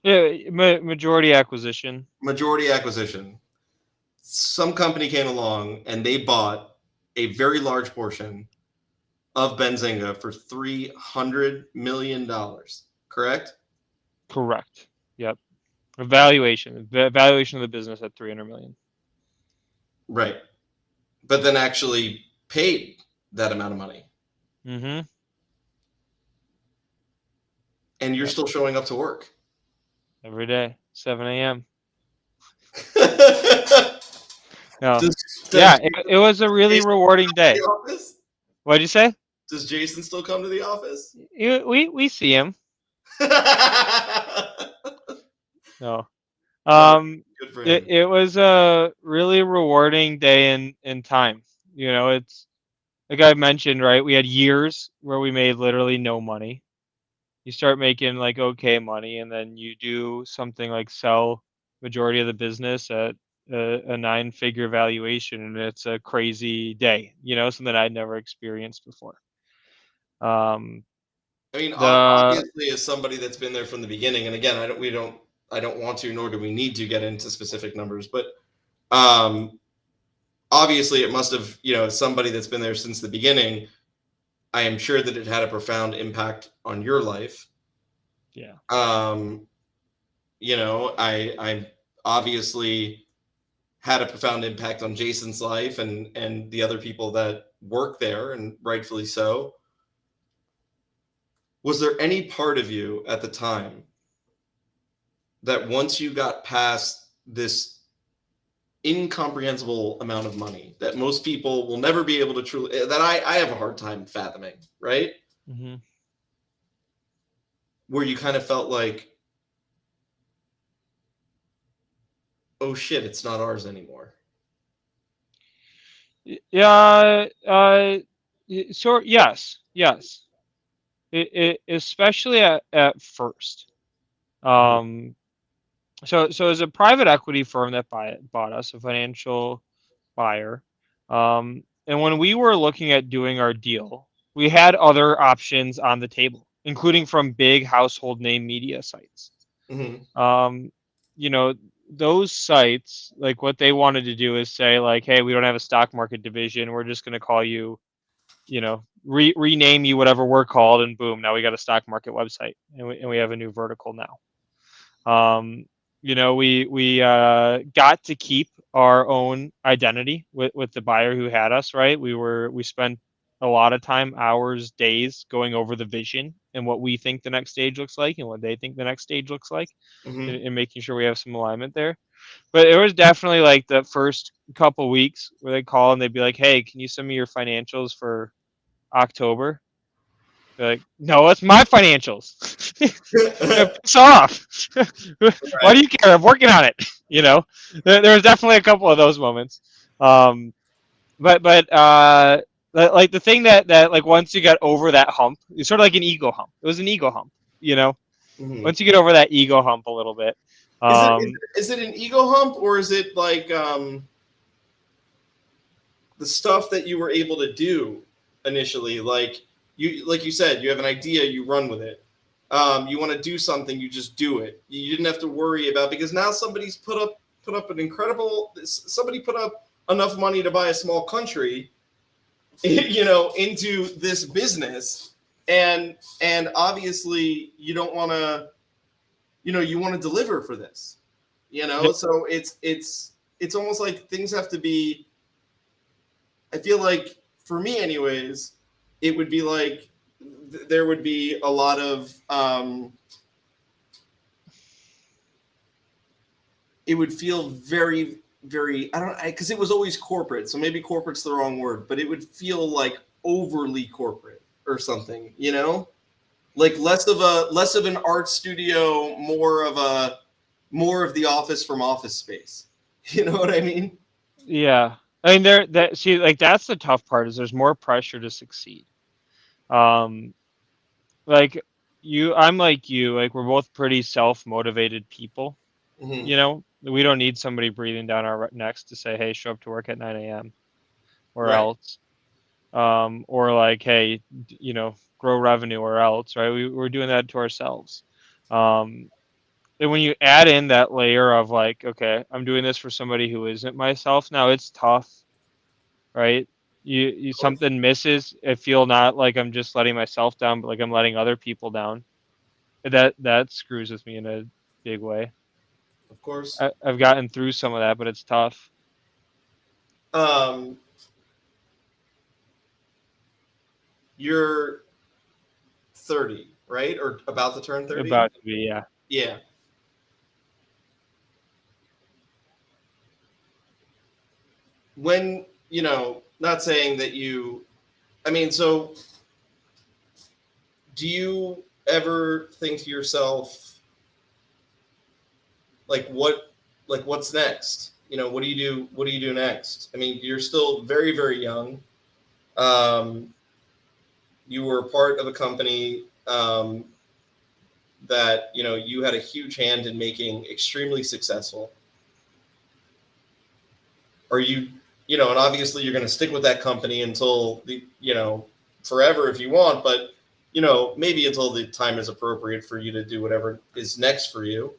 S2: Yeah, majority acquisition.
S1: Majority acquisition. Some company came along and they bought a very large portion of Benzinga for $300 million. Correct?
S2: Correct. Yep. Valuation of the business at 300 million.
S1: Right. But then actually paid that amount of money.
S2: Mm-hmm.
S1: And you're
S2: Yep.
S1: still showing up to work.
S2: Every day, 7 a.m.
S1: does,
S2: No.
S1: does
S2: Yeah, it was a really
S1: Jason
S2: rewarding
S1: come to
S2: day.
S1: the office?
S2: What'd you say?
S1: Does Jason still come to the office?
S2: We see him. No.
S1: No,
S2: Um,
S1: good for
S2: it,
S1: him.
S2: it was a really rewarding day in time. It's like I mentioned, right? We had years where we made literally no money. You start making like okay money, and then you do something like sell majority of the business at a 9-figure valuation, and it's a crazy day, something I'd never experienced before.
S1: I mean,
S2: The
S1: obviously, as somebody that's been there from the beginning, and again, I don't want to, nor do we need to get into specific numbers, but obviously, it must have, as somebody that's been there since the beginning, I am sure that it had a profound impact on your life.
S2: Yeah.
S1: I obviously had a profound impact on Jason's life and the other people that work there, and rightfully so. Was there any part of you at the time that once you got past this incomprehensible amount of money that most people will never be able to truly, that I have a hard time fathoming, right?
S2: Mm-hmm.
S1: Where you kind of felt like, oh shit, it's not ours anymore.
S2: Yeah. So yes. Especially at first. So as a private equity firm that bought us, a financial buyer, and when we were looking at doing our deal, we had other options on the table, including from big household name media sites.
S1: Mm-hmm.
S2: Um, those sites, like what they wanted to do is say like, hey, we don't have a stock market division. We're just going to call you, rename you whatever we're called, and boom, now we got a stock market website, and we have a new vertical now. We got to keep our own identity with the buyer who had us, right? We spent a lot of time, hours, days going over the vision and what we think the next stage looks like and what they think the next stage looks like,
S1: Mm-hmm.
S2: and making sure we have some alignment there. But it was definitely like the first couple weeks where they call and they'd be like, hey, can you send me your financials for October? They're like, no, it's my financials. Piss off. Why do
S1: Right.
S2: you care? I'm working on it. There was definitely a couple of those moments. But like the thing that like once you got over that hump, it's sort of like an ego hump. It was an ego hump.
S1: Mm-hmm.
S2: Once you get over that ego hump a little bit.
S1: Is is it an ego hump, or is it like the stuff that you were able to do initially? Like you said, you have an idea, you run with it. You want to do something, you just do it. You didn't have to worry about, because now somebody's put up an incredible. Somebody put up enough money to buy a small country, into this business, and obviously you don't want to, you want to deliver for this, so it's almost like things have to be, I feel like, for me anyways, it would be like there would be a lot of it would feel very, very, I don't, because it was always corporate, so maybe corporate's the wrong word, but it would feel like overly corporate or something, like less of an art studio, more of the office from Office Space. You know what I mean?
S2: Yeah. I mean, like that's the tough part, is there's more pressure to succeed. Um, like I'm like you, like we're both pretty self-motivated people.
S1: Mm-hmm.
S2: We don't need somebody breathing down our necks to say, hey, show up to work at 9 a.m. or
S1: Right.
S2: else. Or like, hey, grow revenue or else, right? We're doing that to ourselves. And when you add in that layer of like, okay, I'm doing this for somebody who isn't myself now, it's tough, right? You
S1: Of course.
S2: something misses. I feel not like I'm just letting myself down, but like I'm letting other people down. That screws with me in a big way.
S1: Of course.
S2: I've gotten through some of that, but it's tough.
S1: Um, you're 30, right? Or about to turn 30?
S2: About to be, yeah.
S1: Yeah. When, not saying that I mean, so do you ever think to yourself, like, what's next? What do you do? What do you do next? I mean, you're still very, very young. Um, you were part of a company that, you had a huge hand in making extremely successful. Are you, and obviously you're going to stick with that company until forever if you want, but maybe until the time is appropriate for you to do whatever is next for you.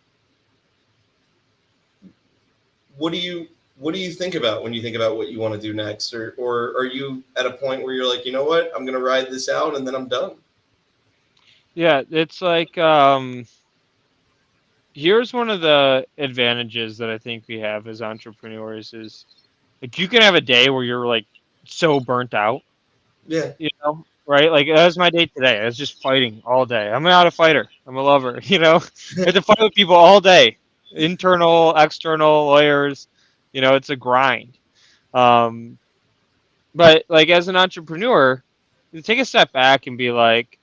S1: What do you think about when you think about what you want to do next, or are you at a point where you're like, you know what, I'm going to ride this out and then I'm done?
S2: Yeah, it's like here's one of the advantages that I think we have as entrepreneurs is like you can have a day where you're like so burnt out,
S1: Yeah.
S2: right? Like that was my day today. I was just fighting all day. I'm not a fighter. I'm a lover, I have to fight with people all day, internal, external, lawyers, it's a grind. Um, but like as an entrepreneur, you take a step back and be like,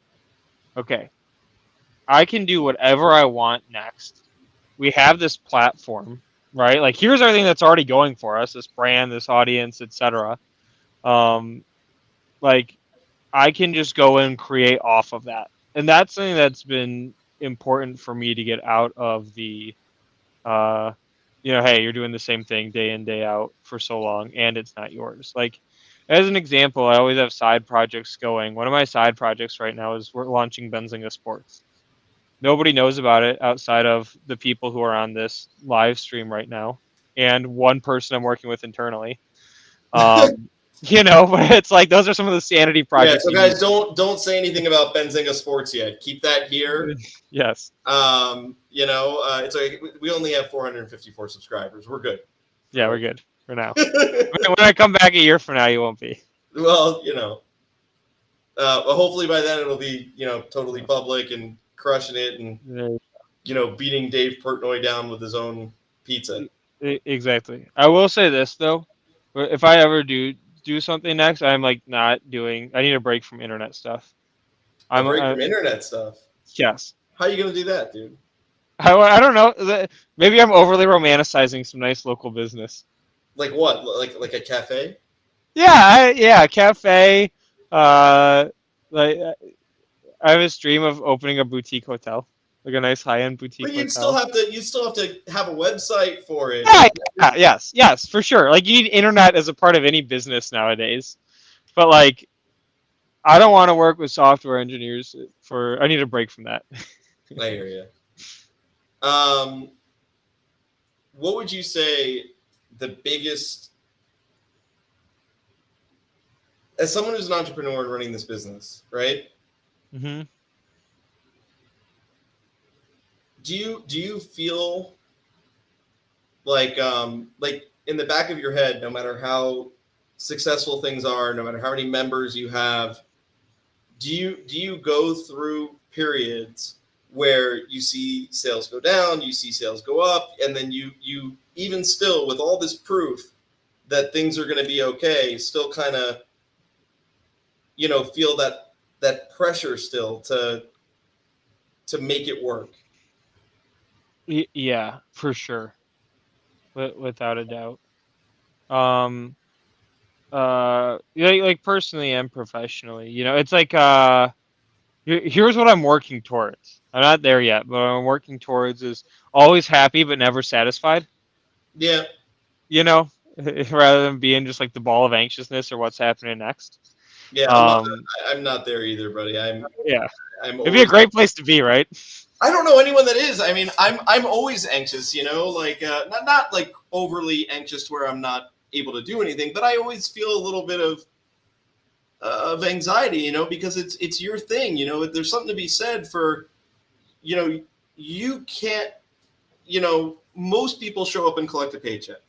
S2: okay, I can do whatever I want next. We have this platform, right? Like here's everything that's already going for us, this brand, this audience, etc. Um, like I can just go and create off of that. And that's something that's been important for me to get out of the uh hey, you're doing the same thing day in, day out for so long and it's not yours. Like as an example, I always have side projects going. One of my side projects right now is we're launching Benzinga Sports. Nobody knows about it outside of the people who are on this live stream right now, and one person I'm working with internally. Um, but it's like those are some of the sanity
S1: Yeah.
S2: projects
S1: So
S2: you need.
S1: guys, don't say anything about Benzinga Sports yet. Keep that here.
S2: Yes.
S1: It's like we only have 454 subscribers. We're good.
S2: Yeah, we're good for now. When I come back a year from now, you won't be.
S1: Well, well, hopefully by then it'll be, totally public and crushing it and, beating Dave Portnoy down with his own pizza.
S2: Exactly. I will say this though, if I ever do something next, I'm like not doing. I need a break from internet stuff.
S1: A break from internet stuff.
S2: Yes.
S1: How are you gonna do that, dude?
S2: I don't know. Maybe I'm overly romanticizing some nice local business.
S1: Like what? Like a cafe?
S2: Yeah, cafe. Like I have this dream of opening a boutique hotel, like a nice high-end boutique
S1: But
S2: hotel.
S1: you still have to have a website for it.
S2: Yeah, yes, for sure. Like you need internet as a part of any business nowadays. But like, I don't want to work with software engineers I need a break from that.
S1: I hear you. What would you say the biggest, as someone who's an entrepreneur and running this business, right?
S2: Mm-hmm.
S1: Do you feel like in the back of your head, no matter how successful things are, no matter how many members you have, do you go through periods where you see sales go down, you see sales go up, and then you even still with all this proof that things are going to be okay, still kind of feel that pressure still to make it work?
S2: Yeah, for sure, without a doubt. Um, like personally and professionally, it's like here's what I'm working towards. I'm not there yet, but what I'm working towards is always happy but never satisfied.
S1: Yeah.
S2: Rather than being just like the ball of anxiousness or what's happening next.
S1: Yeah,
S2: Um,
S1: I'm not there either, buddy.
S2: yeah,
S1: I'm
S2: it'd be a
S1: always.
S2: great place to be, right?
S1: I don't know anyone that is. I mean, I'm always anxious, like not like overly anxious to where I'm not able to do anything, but I always feel a little bit of anxiety, because it's your thing, There's something to be said for, you can't, most people show up and collect a paycheck.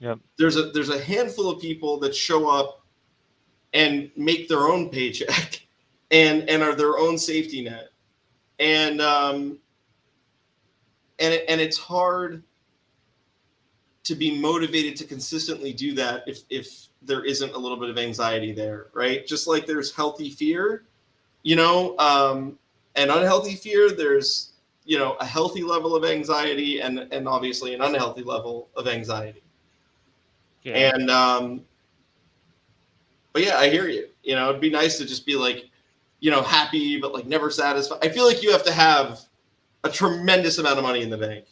S2: Yep.
S1: There's a handful of people that show up and make their own paycheck and are their own safety net. And it's hard to be motivated to consistently do that if there isn't a little bit of anxiety there, right? Just like there's healthy fear, and unhealthy fear, there's a healthy level of anxiety and obviously an unhealthy level of anxiety.
S2: Yeah.
S1: And but yeah, I hear you. It'd be nice to just be like, happy but like never satisfied. I feel like you have to have a tremendous amount of money in the bank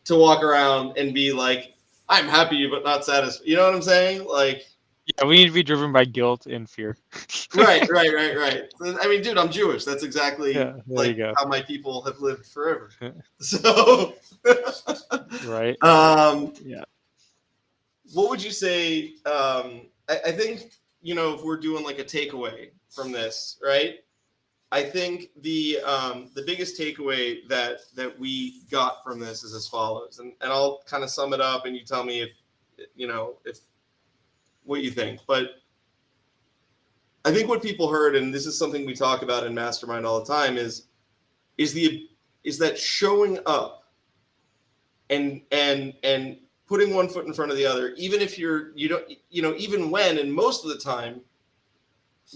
S1: to walk around and be like, I'm happy but not satisfied. You know what I'm saying? Like,
S2: Yeah, we need to be driven by guilt and fear.
S1: right. I mean, dude, I'm Jewish. That's exactly
S2: Yeah, there you
S1: like
S2: go.
S1: how my people have lived forever. So,
S2: Right.
S1: um,
S2: Yeah.
S1: what would you say? I think, if we're doing like a takeaway from this, right? I think the biggest takeaway that we got from this is as follows, and I'll kind of sum it up, and you tell me if what you think. But I think what people heard, and this is something we talk about in Mastermind all the time, is the is that showing up and putting one foot in front of the other, even if you don't, even when, and most of the time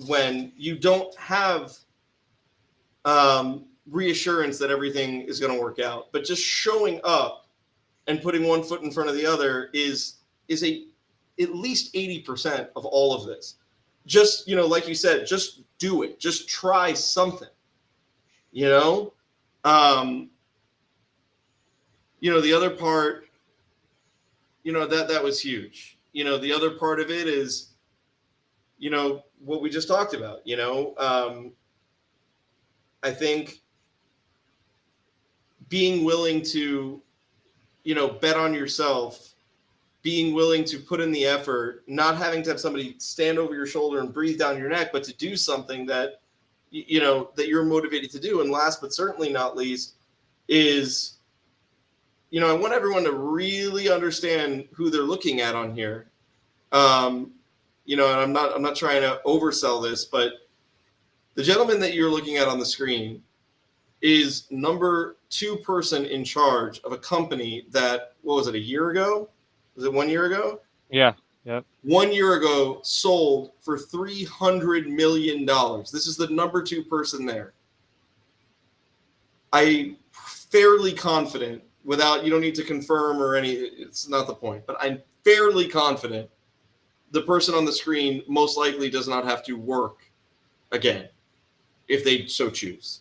S1: when you don't have reassurance that everything is going to work out, but just showing up and putting one foot in front of the other is a at least 80% of all of this. Just, like you said, just do it. Just try something. You know, um, the other part, that was huge. The other part of it is, what we just talked about. I think being willing to, bet on yourself, being willing to put in the effort, not having to have somebody stand over your shoulder and breathe down your neck, but to do something that, that you're motivated to do. And last but certainly not least is, I want everyone to really understand who they're looking at on here. And I'm not trying to oversell this, but the gentleman that you're looking at on the screen is number 2 person in charge of a company that, what was it, a year ago? Was it 1 year ago?
S2: Yeah. Yep.
S1: 1 year ago sold for $300 million. This is the number 2 person there. I'm fairly confident, you don't need to confirm or it's not the point, but I'm fairly confident the person on the screen most likely does not have to work again if they so choose.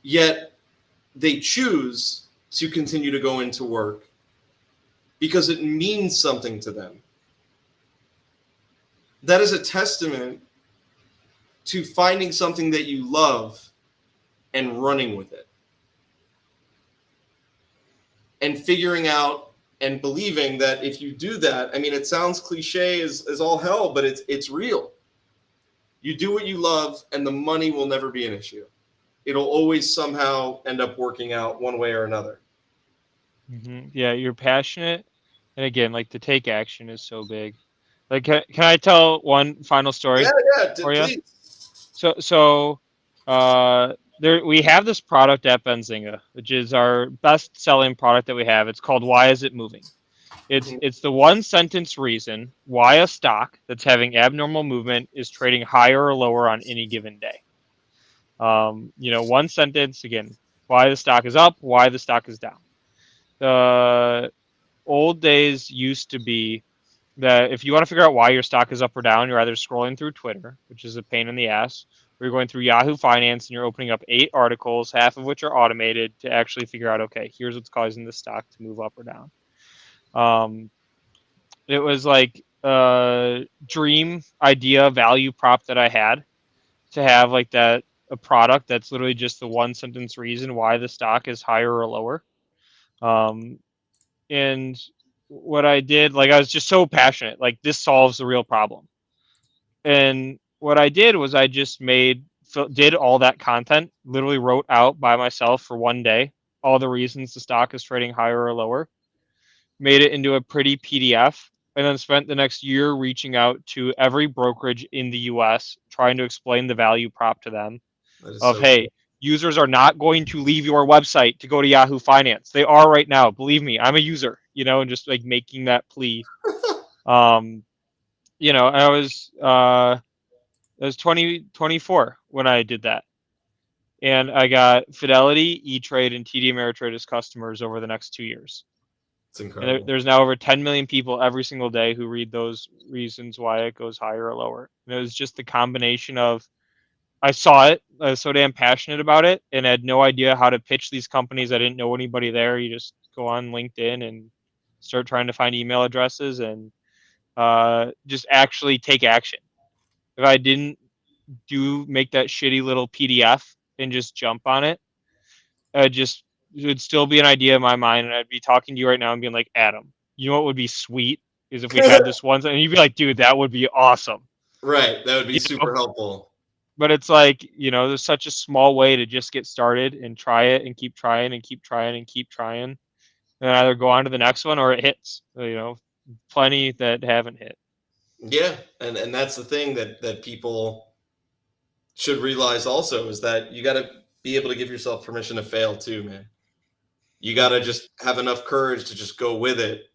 S1: Yet they choose to continue to go into work because it means something to them. That is a testament to finding something that you love and running with it. And figuring out and believing that if you do that, I mean, it sounds cliche as all hell, but it's real. You do what you love and the money will never be an issue. It'll always somehow end up working out one way or another.
S2: Yeah, you're passionate, and again, like to take action is so big. Like, can I tell one final
S1: Yeah,
S2: story for you?
S1: please.
S2: There we have this product at Benzinga, which is our best-selling product that we have. It's called "Why Is It Moving?" It's the one sentence reason why a stock that's having abnormal movement is trading higher or lower on any given day. One sentence again, why the stock is up, why the stock is down. The old days used to be that if you want to figure out why your stock is up or down, you're either scrolling through Twitter, which is a pain in the ass, or you're going through Yahoo Finance and you're opening up 8 articles, half of which are automated, to actually figure out, okay, here's what's causing the stock to move up or down. It was like a dream idea value prop that I had to have like that a product that's literally just the one sentence reason why the stock is higher or lower. Um, and what I did, like I was just so passionate, like this solves the real problem. And what I did was I just did all that content, literally wrote out by myself for one day all the reasons the stock is trading higher or lower, made it into a pretty PDF, and then spent the next year reaching out to every brokerage in the US trying to explain the value prop to them
S1: That is
S2: of,
S1: so cool.
S2: hey, users are not going to leave your website to go to Yahoo Finance. They are right now. Believe me, I'm a user, and just like making that plea. Um, I was 24 when I did that. And I got Fidelity, E-Trade, and TD Ameritrade as customers over the next 2 years.
S1: It's
S2: And
S1: incredible.
S2: there's now over 10 million people every single day who read those reasons why it goes higher or lower. And it was just the combination of I saw it, I was so damn passionate about it, and had no idea how to pitch these companies. I didn't know anybody there. You just go on LinkedIn and start trying to find email addresses, and just actually take action. If I didn't make that shitty little PDF and just jump on it, it would still be an idea in my mind, and I'd be talking to you right now and being like, Adam, you know what would be sweet is if we had this one, and you'd be like, dude, that would be awesome.
S1: Right. That would be
S2: You
S1: super
S2: know?
S1: helpful.
S2: But it's like, there's such a small way to just get started and try it and keep trying and keep trying and keep trying, and either go on to the next one or it hits. Plenty that haven't hit.
S1: Yeah. And that's the thing that people should realize also, is that you got to be able to give yourself permission to fail too, man. You got to just have enough courage to just go with it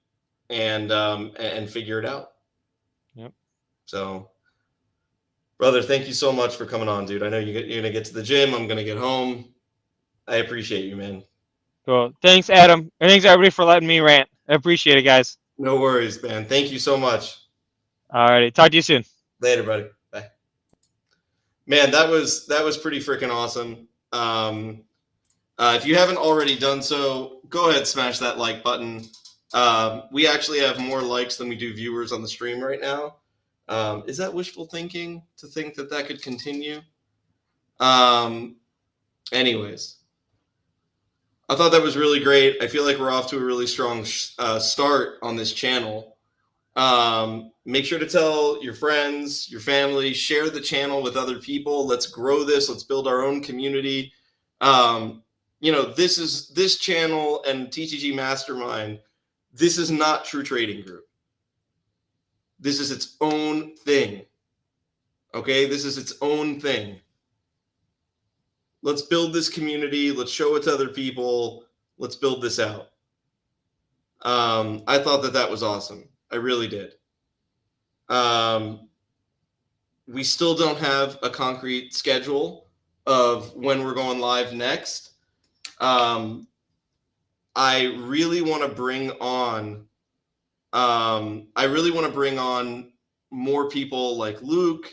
S1: and figure it out.
S2: Yep.
S1: So, brother, thank you so much for coming on, dude. I know you're going to get to the gym. I'm going to get home. I appreciate you, man.
S2: Cool. Thanks, Adam. And thanks, everybody, for letting me rant. I appreciate it, guys.
S1: No worries, man. Thank you so much.
S2: All righty. Talk to you soon.
S1: Later, buddy. Bye. Man, that was pretty freaking awesome. If you haven't already done so, go ahead, smash that like button. We actually have more likes than we do viewers on the stream right now. Is that wishful thinking to think that could continue? Anyways, I thought that was really great. I feel like we're off to a really strong start on this channel. Make sure to tell your friends, your family, share the channel with other people. Let's grow this. Let's build our own community. This channel and TTG Mastermind, this is not True Trading Group. This is its own thing. Okay? This is its own thing. Let's build this community. Let's show it to other people. Let's build this out. I thought that was awesome. I really did. We still don't have a concrete schedule of when we're going live next. I really want to bring on more people like Luke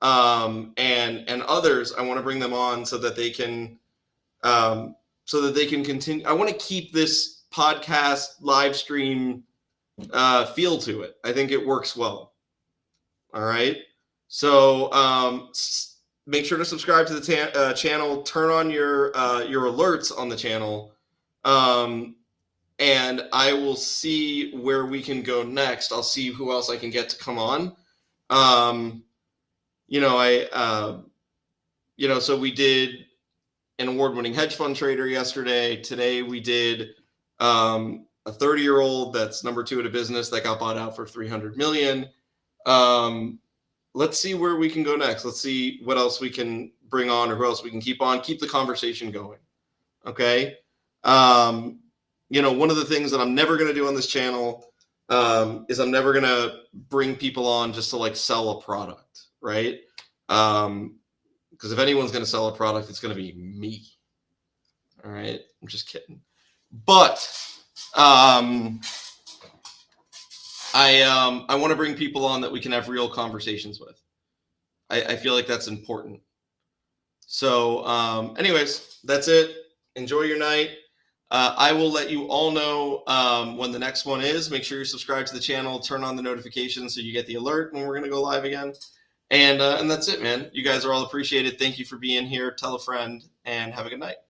S1: and others. I want to bring them on so that they can continue. I want to keep this podcast live stream feel to it. I think it works well. All right. So make sure to subscribe to the channel. Turn on your alerts on the channel, and I will see where we can go next. I'll see who else I can get to come on. So we did an award-winning hedge fund trader yesterday. Today we did a 30-year-old that's number 2 at a business that got bought out for $300 million. Let's see where we can go next. Let's see what else we can bring on or who else we can keep on. Keep the conversation going. Okay. One of the things that I'm never going to do on this channel is I'm never going to bring people on just to like sell a product, right? Because if anyone's going to sell a product, it's going to be me. All right. I'm just kidding. But I want to bring people on that we can have real conversations with. I feel like that's important. So anyways, that's it. Enjoy your night. I will let you all know when the next one is. Make sure you're subscribed to the channel. Turn on the notifications so you get the alert when we're going to go live again. And that's it, man. You guys are all appreciated. Thank you for being here. Tell a friend and have a good night.